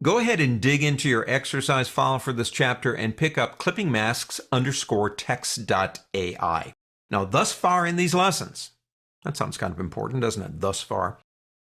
Go ahead and dig into your exercise file for this chapter and pick up clippingmasks_text.ai. Now, thus far in these lessons, that sounds kind of important, doesn't it? Thus far,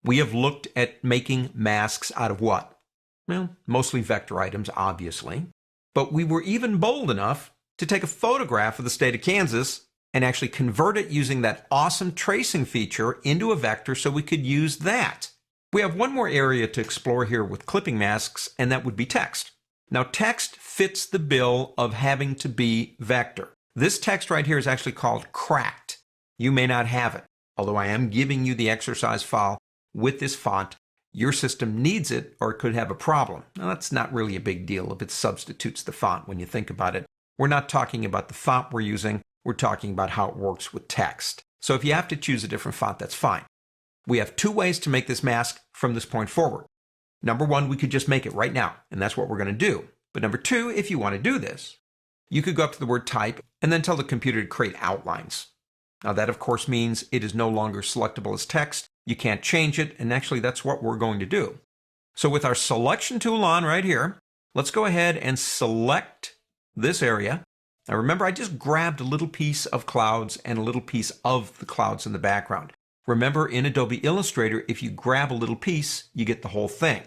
we have looked at making masks out of what? Well, mostly vector items, obviously. But we were even bold enough to take a photograph of the state of Kansas and actually convert it using that awesome tracing feature into a vector so we could use that. We have one more area to explore here with clipping masks, and that would be text. Now, text fits the bill of having to be vector. This text right here is actually called cracked. You may not have it, although I am giving you the exercise file with this font. Your system needs it or it could have a problem. Now, that's not really a big deal if it substitutes the font when you think about it. We're not talking about the font we're using. We're talking about how it works with text. So if you have to choose a different font, that's fine. We have two ways to make this mask from this point forward. Number one, we could just make it right now, and that's what we're going to do. But number two, if you want to do this, you could go up to the word type and then tell the computer to create outlines. Now that, of course, means it is no longer selectable as text. You can't change it, and actually that's what we're going to do. So with our selection tool on right here, let's go ahead and select this area. Now remember, I just grabbed a little piece of clouds and a little piece of the clouds in the background. Remember, in Adobe Illustrator, if you grab a little piece, you get the whole thing.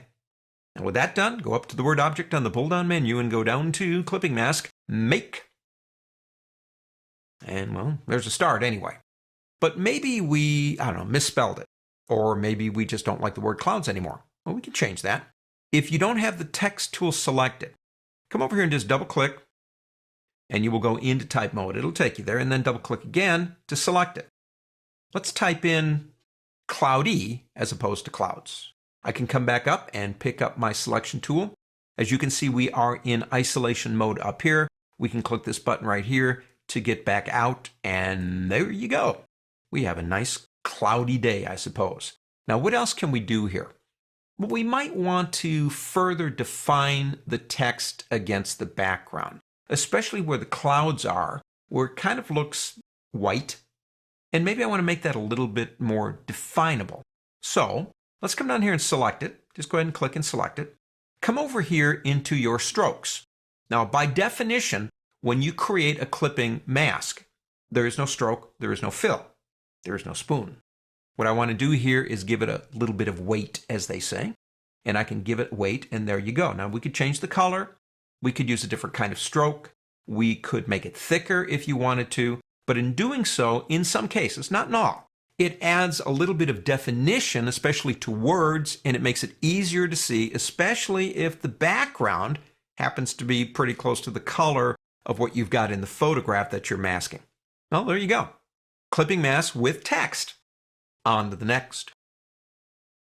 And with that done, go up to the word object on the pull-down menu and go down to Clipping Mask, Make. And, well, there's a start anyway. But maybe we, I don't know, misspelled it. Or maybe we just don't like the word clouds anymore. Well, we can change that. If you don't have the text tool selected, come over here and just double-click, and you will go into type mode. It'll take you there, and then double-click again to select it. Let's type in cloudy as opposed to clouds. I can come back up and pick up my selection tool. As you can see, we are in isolation mode up here. We can click this button right here to get back out, and there you go. We have a nice cloudy day, I suppose. Now, what else can we do here? Well, we might want to further define the text against the background, especially where the clouds are, where it kind of looks white. And maybe I want to make that a little bit more definable. So let's come down here and select it. Just go ahead and click and select it. Come over here into your strokes. Now, by definition, when you create a clipping mask, there is no stroke, there is no fill, there is no spoon. What I want to do here is give it a little bit of weight, as they say. And I can give it weight, and there you go. Now, we could change the color. We could use a different kind of stroke. We could make it thicker if you wanted to. But in doing so, in some cases, not in all, it adds a little bit of definition, especially to words, and it makes it easier to see, especially if the background happens to be pretty close to the color of what you've got in the photograph that you're masking. Well, there you go. Clipping mask with text. On to the next.